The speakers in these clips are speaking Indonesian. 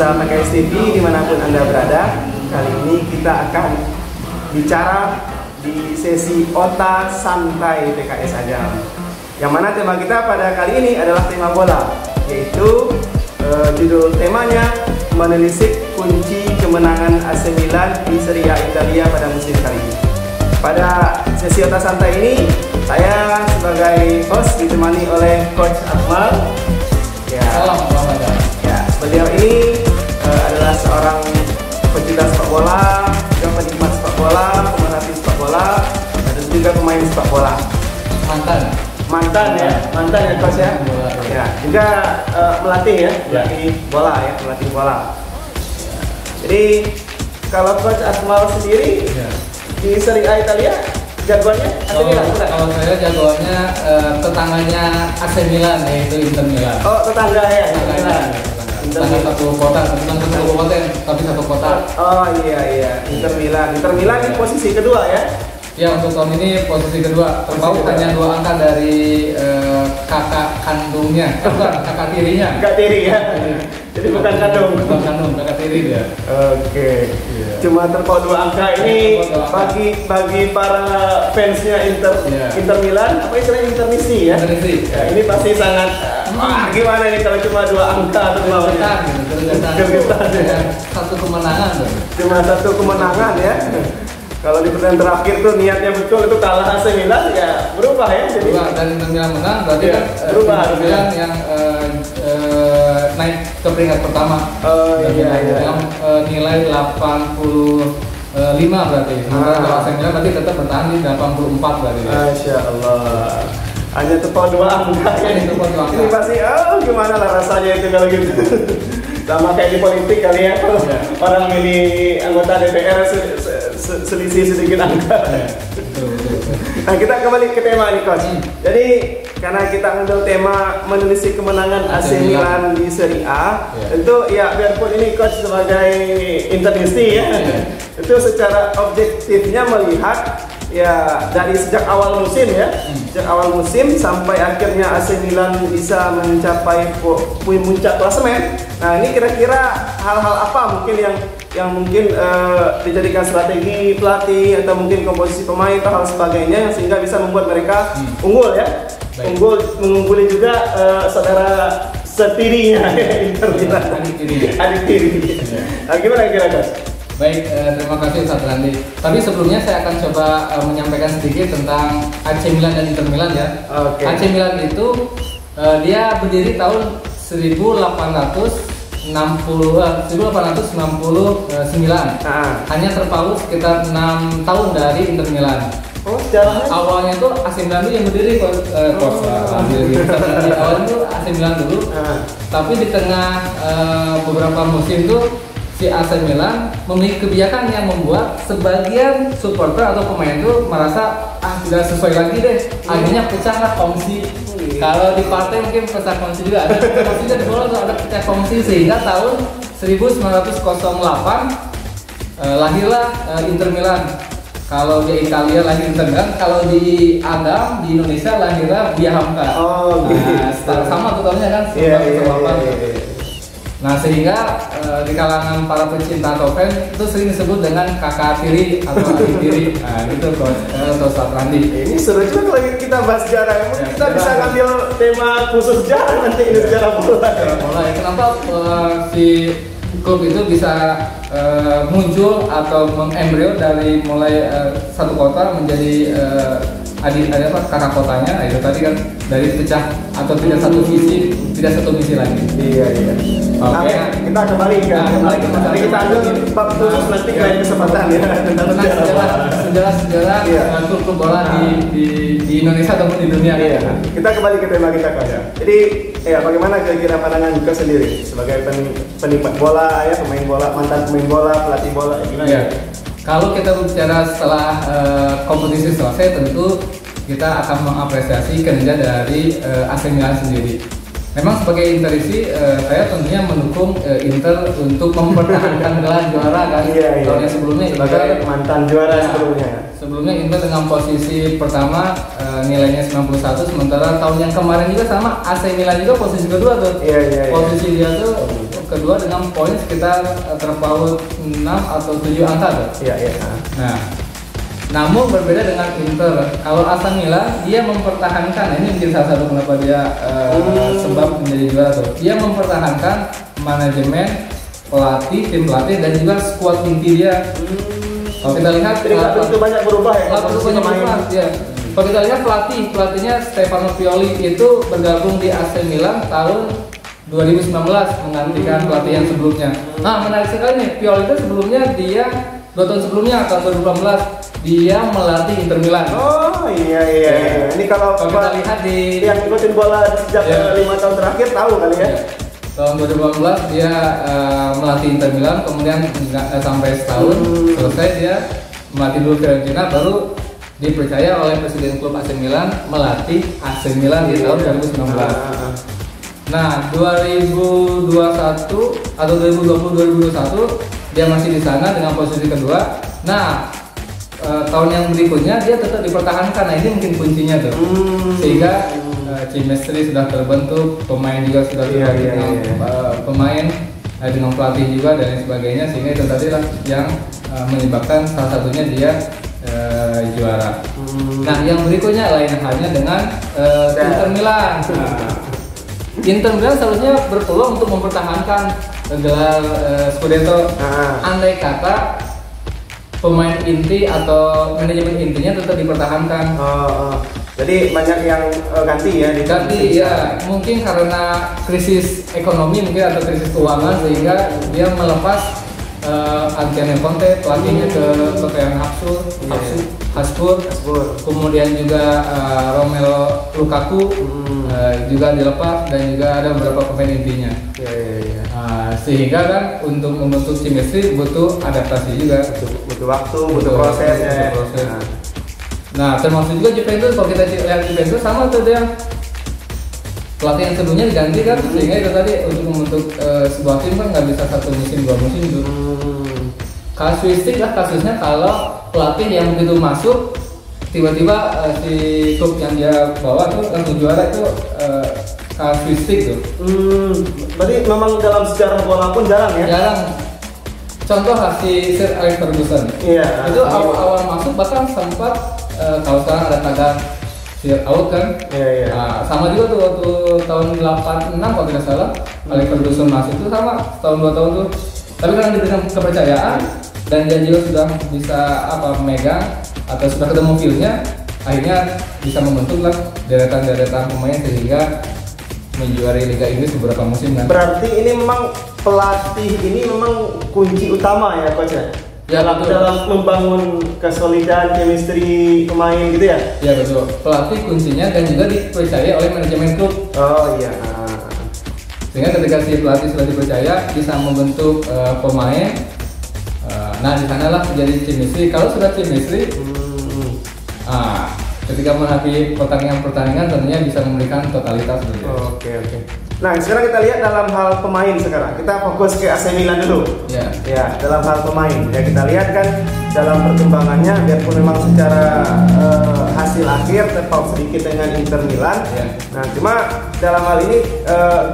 pemirsa PKS TV dimanapun Anda berada. Kali ini kita akan bicara di sesi Ota Santai PKS Agam. Yang mana tema kita pada kali ini adalah tema bola, yaitu judul temanya menelisik kunci kemenangan AC Milan di Serie A Italia pada musim kali ini. Pada sesi Ota Santai ini, saya sebagai host ditemani oleh Coach Akmal. Ya, Salam olahraga. Ya, beliau ini adalah seorang pecinta sepak bola, juga penikmat sepak bola, pemerhati sepak bola, dan juga pemain sepak bola. Mantan ya Coach ya. Ya, juga melatih ya, melatih bola. Jadi kalau Coach Akmal sendiri di Serie A Italia jagoannya AC Milan, bukan? Kalau saya jagoannya tetangganya AC Milan, yaitu Inter Milan. Oh, tetangga ya, Inter Milan. Tetangga satu kota, bukan satu kabupaten, tapi satu kota. Oh iya, Inter Milan. Inter Milan di posisi kedua ya. Ya, untuk tahun ini posisi kedua. Terpaut hanya 2 angka dari kakak kandungnya, bukan kakak tirinya. Kakak tiri ya. Jadi bukan kandung. Bukan kandung, kakak tiri dia. Oke. Cuma terpaut 2 angka ini bagi para fansnya Inter Milan, apa istilahnya intermisi ya? Intermisi. Ya, ini pasti sangat gimana nih kalau cuma 2 angka atau Gergetan. Satu kemenangan tuh. Cuma satu kemenangan ya. Kalau di pertandingan terakhir tuh niatnya betul itu kalah AC Milan ya berubah ya. Jadi dan Inter Milan menang berarti ya, berubah Inter Milan yang naik ke peringkat pertama. Yang nilai 85 berarti. Sementara kalau AC Milan berarti tetap bertahan di 84 berarti. Masya Allah. Hanya terpaut 2 angka ya. Ini pasti gimana lah rasanya itu kalau gitu. Sama kayak di politik kali ya, kalau orang milih anggota DPR selisih sedikit angka. Nah, kita kembali ke tema nih Coach. Jadi karena kita ambil tema menelisik kemenangan AC Milan di Serie A, tentu ya biarpun ini Coach sebagai internisti ya, itu secara objektifnya melihat ya dari sejak awal musim ya, sejak awal musim sampai akhirnya AC Milan bisa mencapai puncak klasemen. Nah, ini kira-kira hal-hal apa mungkin yang mungkin dijadikan strategi pelatih atau mungkin komposisi pemain atau hal sebagainya yang sehingga bisa membuat mereka unggul ya. Mengungguli juga saudara setirinya Inter Milan, adik tiri. Nah, gimana kira-kira? Baik, terima kasih Ustaz Randi. Tapi sebelumnya saya akan coba menyampaikan sedikit tentang AC Milan dan Inter Milan ya. AC Milan itu dia berdiri tahun 1869. Hanya terpaut sekitar 6 tahun dari Inter Milan. Oh, sejarahnya? Awalnya tuh AC Milan dulu yang berdiri awalnya tuh AC Milan dulu. Tapi di tengah beberapa musim tuh si AC Milan memiliki kebijakan yang membuat sebagian supporter atau pemain itu merasa tidak sesuai lagi deh. Akhirnya pecahlah kongsi. Kalau di partai mungkin pecah kongsi juga. Ada kongsinya di bola tuh ada pecah kongsi sehingga tahun 1908 lahirlah Inter Milan. Kalau di Italia lahir Inter Milan, kalau di Agam di Indonesia lahirlah Buya Hamka. Oh, sama tuh tahunnya kan 1908. Nah, sehingga di kalangan para pecinta atau fans itu sering disebut dengan kakak tiri atau adik tiri. Nah, gitu Ustaz Randi. Ini seru juga kalau kita bahas sejarah. Kita bisa ngambil tema khusus sejarah nanti ini sejarah bola. Ya. Kenapa si klub itu bisa muncul atau mengembrio dari mulai satu kota menjadi kakak kotanya. Nah, itu tadi kan dari pecah atau tidak satu visi lagi. Iya. Oke. Kita kembali kita ambil bab khusus nanti lain kesempatan ya tentang sejarah klub bola di Indonesia ataupun di dunia. Iya. Kita kembali ke tema kita Coach. Jadi bagaimana kira-kira pandangan juga sendiri sebagai penikmat bola ya, pemain bola, mantan pemain bola, pelatih bola gimana? Iya. Kalau kita bicara setelah kompetisi selesai, tentu kita akan mengapresiasi kinerja dari AC Milan sendiri. Memang sebagai Interisi, saya tentunya mendukung Inter untuk mempertahankan gelar juara kan. Tahun yang sebelumnya sebagai mantan juara sebelumnya Inter dengan posisi pertama nilainya 91, sementara tahun yang kemarin juga sama AC Milan juga posisi kedua tuh. Posisi dia tuh kedua dengan poin sekitar terpaut 6 atau 7 angka tuh. Iya, iya. Nah, namun berbeda dengan Inter. Kalau AC Milan dia mempertahankan, ini mungkin salah satu kenapa dia sebab menjadi juara tuh. Dia mempertahankan manajemen, pelatih, tim pelatih dan juga skuad inti dia. Kalau kita lihat, jadi nggak begitu banyak berubah ya. Ya. Kalau kita lihat pelatihnya Stefano Pioli itu bergabung di AC Milan tahun 2019 menggantikan pelatih yang sebelumnya. Nah, menarik sekali nih, Pioli itu sebelumnya dia 2 tahun sebelumnya tahun 2018 dia melatih Inter Milan. Oh iya. Ini kalau kita lihat di yang ikutin bola sejak 5 tahun terakhir tahu kali ya. Tahun 2018 dia melatih Inter Milan, kemudian nggak sampai setahun selesai dia melatih dulu Fiorentina, baru dipercaya oleh presiden klub AC Milan melatih AC Milan di tahun 2019. Nah, 2021 atau 2020-2021 dia masih di sana dengan posisi kedua. Nah, tahun yang berikutnya dia tetap dipertahankan. Nah, ini mungkin kuncinya tuh. Sehingga chemistry sudah terbentuk, pemain juga sudah terbentuk, pemain dengan pelatih juga dan lain sebagainya, sehingga itu tadi lah yang menyebabkan salah satunya dia juara. Nah, yang berikutnya lain halnya dengan Inter Milan. Inter Milan seharusnya berpeluang untuk mempertahankan gelar Scudetto. Andai kata pemain inti atau manajemen intinya tetap dipertahankan. Jadi banyak yang ganti ya? Ganti ya, mungkin karena krisis ekonomi mungkin atau krisis keuangan sehingga dia melepas Antonio Conte pelatihnya ke Tottenham Hotspur, kemudian juga Romelu Lukaku juga dilepas dan juga ada beberapa pemain intinya. Sehingga kan untuk membentuk chemistry butuh adaptasi juga, butuh waktu, butuh proses. Nah, termasuk juga Juventus. Kalau kita lihat Juventus sama tuh dia pelatih yang sebelumnya diganti kan, sehingga itu tadi untuk membentuk sebuah tim kan nggak bisa 1 musim 2 musim tuh. Kasuistik lah kasusnya kalau pelatih yang begitu masuk tiba-tiba si klub yang dia bawa tuh langsung juara itu kasuistik tuh. Berarti memang dalam sejarah bola pun jarang ya? Jarang. Contoh si Sir Alex Ferguson. Itu awal masuk bahkan sempat kalau sekarang ada tagar Sir out kan. Nah, sama juga tuh waktu tahun 86 kalau tidak salah Alex Ferguson masuk itu sama tahun 2 tahun tuh. Tapi karena diberikan kepercayaan dan dia juga sudah bisa memegang atau sudah ketemu feel-nya, akhirnya bisa membentuklah deretan pemain sehingga menjuarai Liga Inggris beberapa musim kan. Berarti ini memang pelatih ini memang kunci utama ya coach ya? Dalam membangun kesolidan chemistry pemain gitu ya? Ya betul, pelatih kuncinya dan juga dipercaya oleh manajemen klub. Oh iya. Sehingga ketika si pelatih sudah dipercaya bisa membentuk pemain, nah di sanalah terjadi chemistry. Kalau sudah chemistry, ketika menghadapi pertandingan tentunya bisa memberikan totalitas. Oke. Nah, sekarang kita lihat dalam hal pemain sekarang. Kita fokus ke AC Milan dulu. Ya, dalam hal pemain. Ya, kita lihat kan dalam perkembangannya, biarpun memang secara hasil akhir terpaut sedikit dengan Inter Milan. Nah, cuma dalam hal ini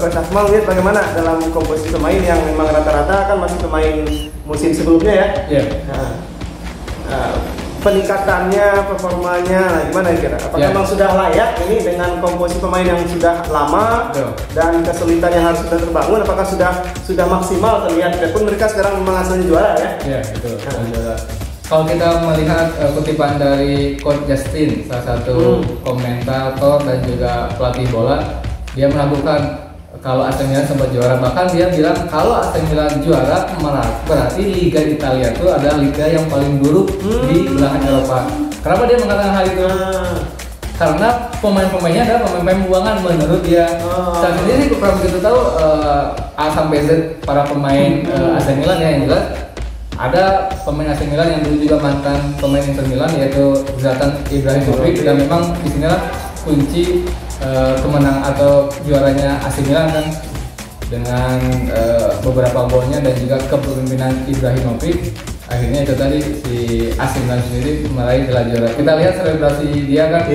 Coach Akmal lihat bagaimana dalam komposisi pemain yang memang rata-rata kan masih pemain musim sebelumnya ya. Peningkatannya, performanya, gimana kira? Apakah memang sudah layak ini dengan komposisi pemain yang sudah lama dan kesulitan yang harus sudah terbangun? Apakah sudah maksimal terlihat? Walaupun mereka sekarang memang asalnya juara ya? Iya betul. Juara. Kalau kita melihat kutipan dari Coach Justin, salah satu komentator dan juga pelatih bola, dia melakukan kalau AC Milan sempat juara, bahkan dia bilang kalau AC Milan juara berarti Liga Italia itu adalah liga yang paling buruk di belahan Eropa. Kenapa dia mengatakan hal itu? Karena pemain-pemainnya adalah pemain-pemain buangan menurut dia. Saat ini sih kurang begitu tahu A sampai Z para pemain AC Milan ya, yang jelas ada pemain AC Milan yang dulu juga mantan pemain Inter Milan yaitu Zlatan Ibrahimovic, dan memang disinilah kunci kemenang atau juaranya AC Milan kan, dengan beberapa golnya dan juga kepemimpinan Ibrahimovic, akhirnya itu tadi si AC Milan sendiri meraih gelar juara. Kita lihat selebrasi dia kan,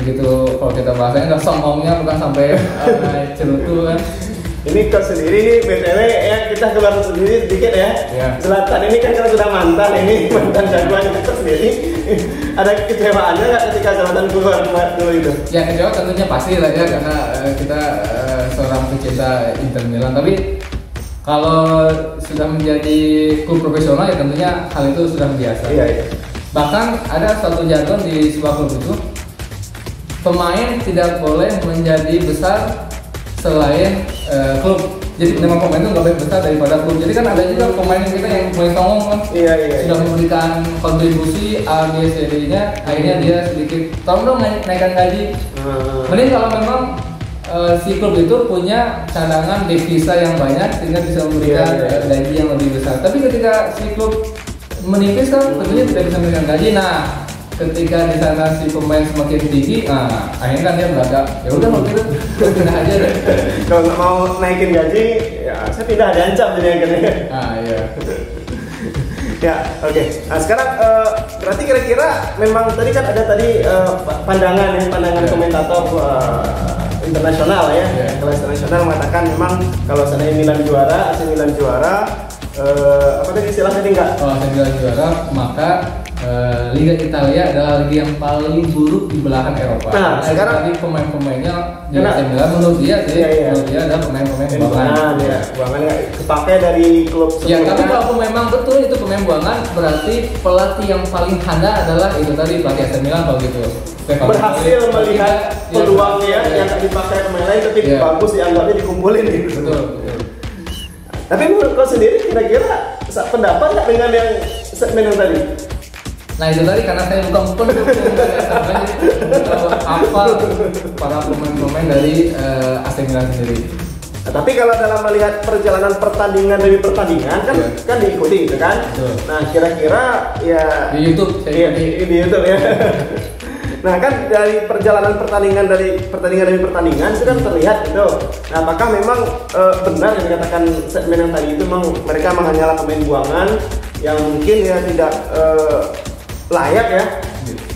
begitu kalau kita bahasanya udah sombongnya bukan sampai cerutu kan. Ini Coach sendiri nih BTW ya kita keluar sendiri sedikit ya. Zlatan ini kan karena sudah mantan jagoan kita sendiri. Ada kecewaannya nggak ketika Zlatan keluar dulu itu? Ya kecewa tentunya pasti lah ya, karena kita seorang pecinta Inter Milan. Tapi kalau sudah menjadi klub profesional ya tentunya hal itu sudah biasa. Iya. Bahkan ada suatu jargon di sebuah klub itu, pemain tidak boleh menjadi besar selain klub. Jadi nama pemain itu nggak boleh besar daripada klub. Jadi kan ada juga pemain kita yang mulai songong kan, sudah memberikan kontribusi A, B, C, D-nya, akhirnya dia sedikit tolong dong naikkan gaji. Mending kalau memang si klub itu punya cadangan devisa yang banyak sehingga bisa memberikan gaji yang lebih besar. Tapi ketika si klub menipis kan tentunya tidak bisa memberikan gaji. Nah, ketika di sana si pemain semakin tinggi, akhirnya kan dia beragak, ya udah kalau gitu pindah aja deh. Kalau nggak mau naikin gaji, ya saya pindah, diancam jadi akhirnya. Iya. Ya, oke. Nah sekarang berarti kira-kira memang tadi kan ada pandangan komentator internasional ya, kelas internasional mengatakan memang kalau seandainya Milan juara, AC Milan juara, apa tadi istilahnya enggak? Kalau AC Milan juara, maka Liga Italia adalah liga yang paling buruk di belahan Eropa. Nah, sekarang tadi pemain-pemainnya di AC Milan menurut dia adalah pemain-pemain buangan. Buangan kepake dari klub sebelumnya. Ya, tapi kalau memang betul itu pemain buangan, berarti pelatih yang paling handal adalah itu tadi pelatih AC Milan kalau gitu. Berhasil melihat peluangnya yang tak dipakai pemain lain, tapi bagus dianggapnya dikumpulin gitu. Betul. Tapi menurut kau sendiri kira-kira pendapat nggak dengan yang segmen yang tadi? Nah itu tadi karena saya bukan apa para pemain-pemain dari AC Milan sendiri. Nah, tapi kalau dalam melihat perjalanan pertandingan demi pertandingan kan diikuti gitu kan. Nah kira-kira ya di YouTube di YouTube ya. Nah kan dari perjalanan pertandingan demi pertandingan itu kan terlihat gitu. Nah apakah memang benar yang dikatakan segmen yang tadi itu memang mereka hanyalah pemain buangan yang mungkin ya tidak layak ya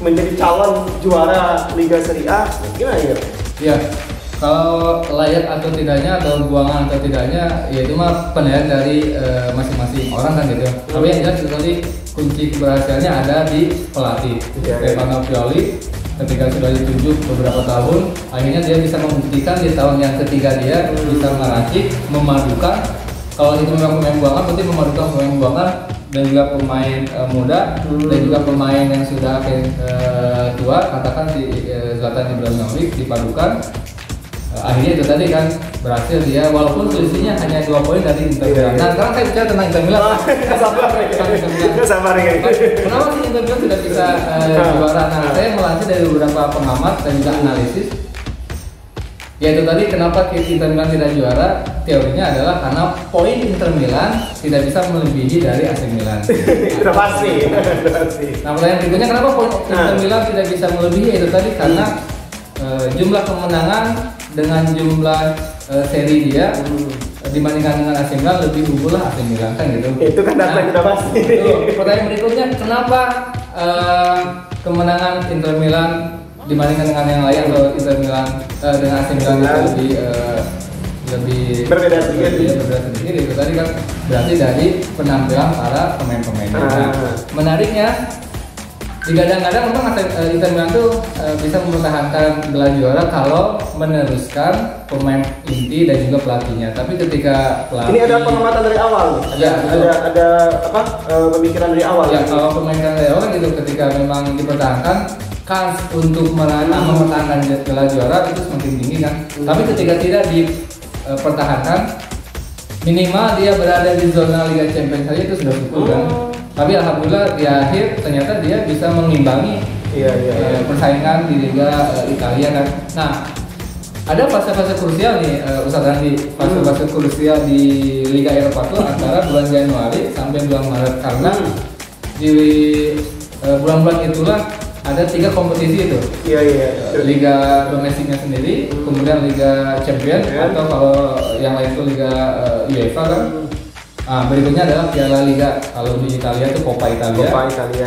menjadi calon juara Liga Serie A? Gimana ya? Ya, kalau layak atau tidaknya atau buangan atau tidaknya, ya itu mah penilaian dari masing-masing orang kan gitu. Tapi yang jelas tadi kunci keberhasilannya ada di pelatih Stefano Pioli. Ketika sudah ditunjuk beberapa tahun, akhirnya dia bisa membuktikan di tahun yang ketiga dia bisa meracik, memadukan. Kalau itu memang pemain buangan, berarti memadukan pemain buangan dan juga pemain muda dan juga pemain yang sudah tua, katakan di Zlatan Ibrahimovic dipadukan. Akhirnya itu tadi kan berhasil dia, walaupun selisihnya hanya 2 poin dari Inter Milan. Nah sekarang saya bicara tentang Inter Milan. Sabar ya. Kenapa sih Inter Milan tidak bisa juara? Nah saya melansir dari beberapa pengamat dan juga analisis. Yaitu tadi kenapa Inter Milan tidak juara, teorinya adalah karena poin Inter Milan tidak bisa melebihi dari AC Milan. Sudah pasti. Nah pertanyaan berikutnya, kenapa poin Inter Milan tidak bisa melebihi, itu tadi karena jumlah kemenangan dengan jumlah seri dia dibandingkan dengan AC Milan lebih unggul lah AC Milan kan gitu. Itu kan data yang sudah pasti. Pertanyaan berikutnya, kenapa kemenangan Inter Milan dibandingkan dengan yang lain, atau Inter Milan dengan AC Milan itu lebih berbeda sedikit. Itu tadi kan berarti dari penampilan para pemain-pemainnya. Nah, menariknya digadang-gadang memang Inter Milan tuh bisa mempertahankan gelar juara kalau meneruskan pemain inti dan juga pelatihnya. Tapi ketika pelatih, ini ada pengamatan dari awal, ada pemikiran dari awal. Ya kalau pemikiran dari awal gitu, ketika memang dipertahankan, kans untuk mempertahankan gelar juara itu semakin tinggi kan. Tapi ketika tidak dipertahankan, minimal dia berada di zona Liga Champions saja itu sudah cukup kan. Tapi alhamdulillah di akhir ternyata dia bisa mengimbangi persaingan di Liga Italia kan. Nah, ada fase-fase krusial nih Ustadz Randi, fase-fase krusial di Liga Eropa itu antara bulan Januari sampai bulan Maret, karena di bulan-bulan itulah ada 3 kompetisi itu. Liga domestiknya sendiri, kemudian Liga Champions, atau kalau yang lain itu Liga UEFA kan. Berikutnya adalah Piala Liga. Kalau di Italia itu Coppa Italia.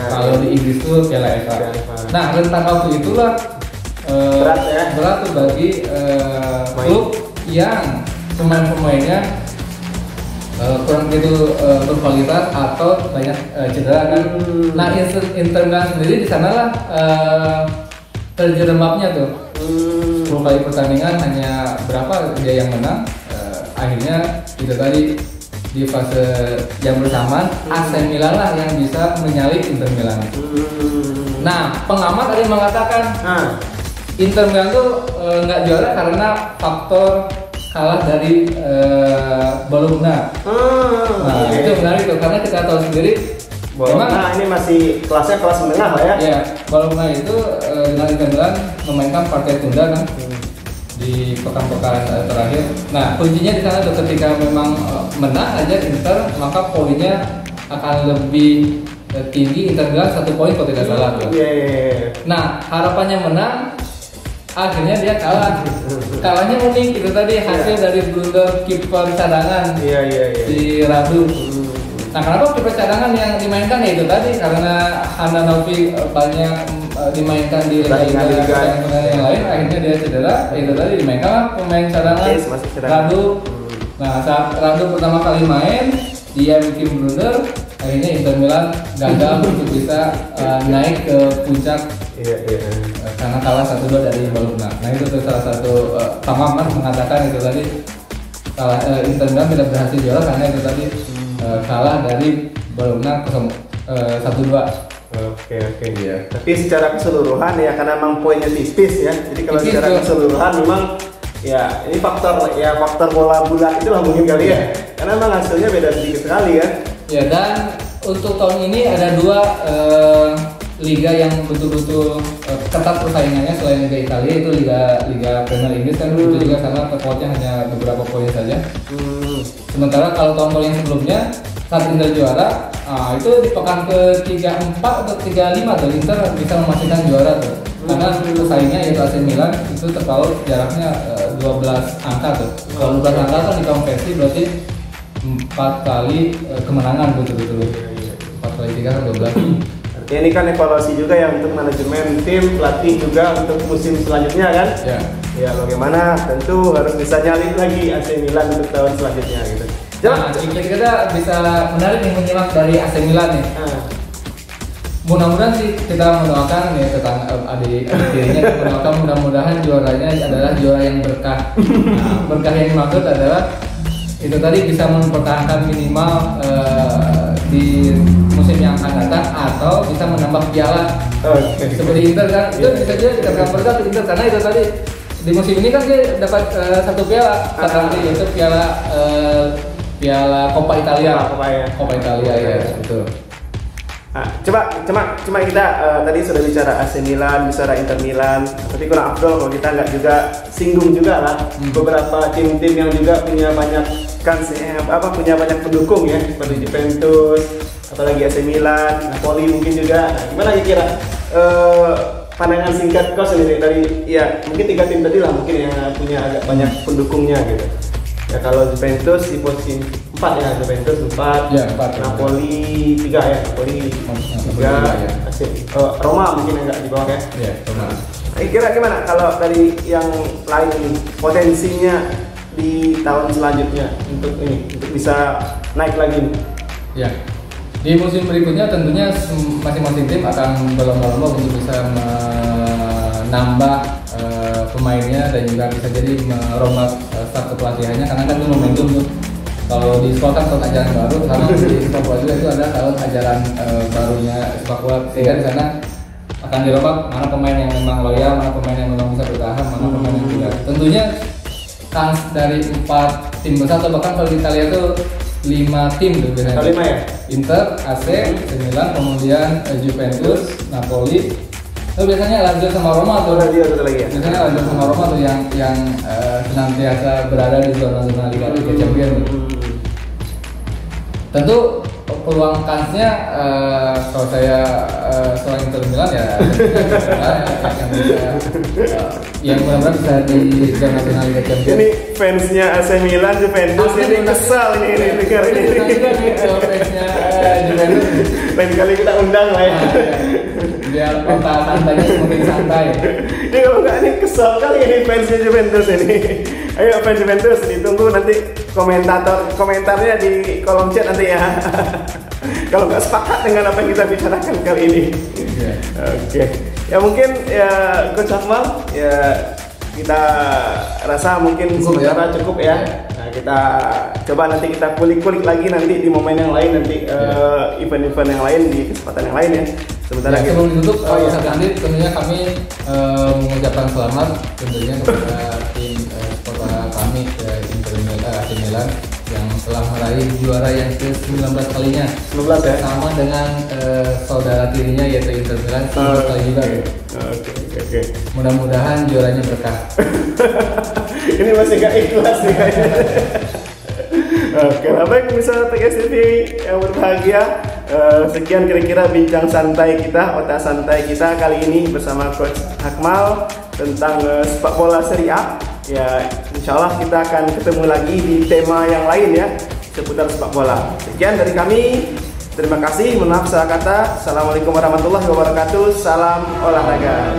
Kalau di Inggris itu Piala FA. Nah, rentang waktu itulah berat tuh bagi klub yang pemain-pemainnya kurang begitu berkualitas atau banyak cedera kan. Nah Inter Milan sendiri di sanalah terjerembabnya tuh. 10 kali pertandingan hanya berapa dia yang menang. Akhirnya itu tadi di fase yang bersamaan AC Milan lah yang bisa menyalip Inter Milan. Nah pengamat ada yang mengatakan Inter Milan tuh nggak juara karena faktor kalah dari Bologna. Nah itu menarik tuh karena kita tahu sendiri Bologna ini masih kelasnya kelas menengah lah ya. Iya, Bologna itu dengan Inter Milan memainkan partai tunda kan di pekan-pekan terakhir. Nah kuncinya di sana tuh ketika memang menang aja Inter maka poinnya akan lebih tinggi Inter Milan 1 poin kalau tidak salah tuh. Nah harapannya menang. Akhirnya dia kalah. Kalahnya unik itu tadi hasil dari blunder kiper cadangan si Radu. Nah kenapa kiper cadangan yang dimainkan ya itu tadi karena Handanovic banyak dimainkan di liga yang lain akhirnya dia cedera itu tadi dimainkan pemain cadangan Radu. Nah saat Radu pertama kali main dia bikin blunder akhirnya Inter Milan gagal untuk bisa naik ke puncak. Karena kalah 1-2 dari Bologna. Nah itu tuh salah satu pengamat mengatakan itu tadi Inter Milan tidak berhasil juara karena itu tadi kalah dari Bologna 1-2. Oke ya. Tapi secara keseluruhan ya karena memang poinnya tipis ya. Jadi kalau secara keseluruhan memang ya ini faktor bola bulat itulah mungkin kali ya. Karena memang hasilnya beda sedikit sekali ya. Ya dan untuk tahun ini ada 2 liga yang betul-betul ketat persaingannya selain Liga Italia itu Liga Premier Inggris kan itu juga sama kekuatannya hanya beberapa poin saja. Sementara kalau tahun-tahun yang sebelumnya saat Inter juara, itu di pekan ke-34 atau 35 tuh Inter bisa memastikan juara tuh. Karena pesaingnya yaitu AC Milan itu terpaut jaraknya 12 angka tuh. Kalau 12 angka kan dikonversi berarti 4 kali kemenangan betul-betul. 4 kali 3 kan 12. Ya ini kan evaluasi juga ya untuk manajemen tim, pelatih juga untuk musim selanjutnya kan. Ya bagaimana tentu harus bisa nyalip lagi AC Milan untuk tahun selanjutnya gitu. Nah, kita bisa menarik nih menyimak dari AC Milan nih. Mudah-mudahan sih kita mendoakan nih tentang adik-adiknya mendoakan mudah-mudahan juaranya adalah juara yang berkah. Nah, berkah yang dimaksud adalah itu tadi bisa mempertahankan minimal di musim yang akan datang atau bisa menambah piala seperti Inter kan itu bisa juga dikatakan berkah Inter karena itu tadi di musim ini kan dia dapat 1 piala yaitu piala Coppa Italia. Coppa Italia ya betul. Nah, cuma kita tadi sudah bicara AC Milan, bicara Inter Milan, tapi kurang afdol kalau kita nggak juga singgung juga lah beberapa tim-tim yang juga punya banyak punya banyak pendukung ya seperti Juventus, apalagi AC Milan, Napoli mungkin juga. Nah, gimana kira pandangan singkat Coach ini dari ya mungkin 3 tim tadi lah mungkin yang punya agak banyak pendukungnya gitu. Ya kalau Juventus di posisi 4 ya, Juventus 4, ya, 4 Napoli 3 ya, Napoli 3, Roma mungkin enggak di bawah ya. Iya, Roma. Kira gimana kalau dari yang lain ini potensinya di tahun selanjutnya untuk bisa naik lagi nih? Ya. Di musim berikutnya tentunya masing-masing tim akan berlomba-lomba untuk bisa menambah pemainnya dan juga bisa jadi merombak staf kepelatihannya karena kan itu momentum tuh. Kalau di sekolah kan tahun ajaran baru, karena di sepak bola juga itu ada tahun ajaran barunya sepak bola sehingga di sana akan dirombak mana pemain yang memang loyal, mana pemain yang memang bisa bertahan, mana pemain yang tidak. Tentunya kans dari 4 tim besar atau bahkan kalau di Italia itu 5 tim tuh biasanya. 5 ya? Inter, AC, Milan, kemudian Juventus, Napoli. Itu biasanya Lazio sama Roma tuh. Biasanya Lazio sama Roma tuh yang senantiasa berada di zona-zona Liga Champions. Tentu peluang kansnya kalau saya seorang Inter Milan ya yang bisa yang benar-benar bisa di zona-zona Liga Champions. Ini fansnya AC Milan, Juventus ini kesal ini dengar ini. Fansnya Juventus. Lain kali kita undang lah ya. Biar kota santainya semakin santai. Ini kalau nggak ini kesal kali ini fansnya Juventus ini. Ayo fans Juventus ditunggu nanti komentarnya di kolom chat nanti ya. Kalau nggak sepakat dengan apa yang kita bicarakan kali ini. Oke. Ya mungkin ya Coach Akmal ya kita rasa mungkin sementara cukup ya. Nah, kita coba nanti kita kulik-kulik lagi nanti di momen yang lain nanti event-event yang lain di kesempatan yang lain ya. Sementara ya, sebelum ditutup, tentunya kami mengucapkan selamat tentunya kepada tim supporter kami Inter AC Milan yang telah meraih juara yang ke-19 kalinya. 19 ya. Sama dengan saudara tirinya yaitu Inter Milan 19 kali juga. Oke. Mudah-mudahan juaranya berkah. Ini masih gak ikhlas nih kayaknya. Oke, baik bisa TGS TV yang berbahagia. Sekian kira-kira bincang santai kita, otak santai kita kali ini bersama Coach Akmal tentang sepak bola Serie A. Ya, insya Allah kita akan ketemu lagi di tema yang lain ya seputar sepak bola. Sekian dari kami. Terima kasih. Mohon maaf salah kata. Assalamualaikum warahmatullahi wabarakatuh. Salam olahraga.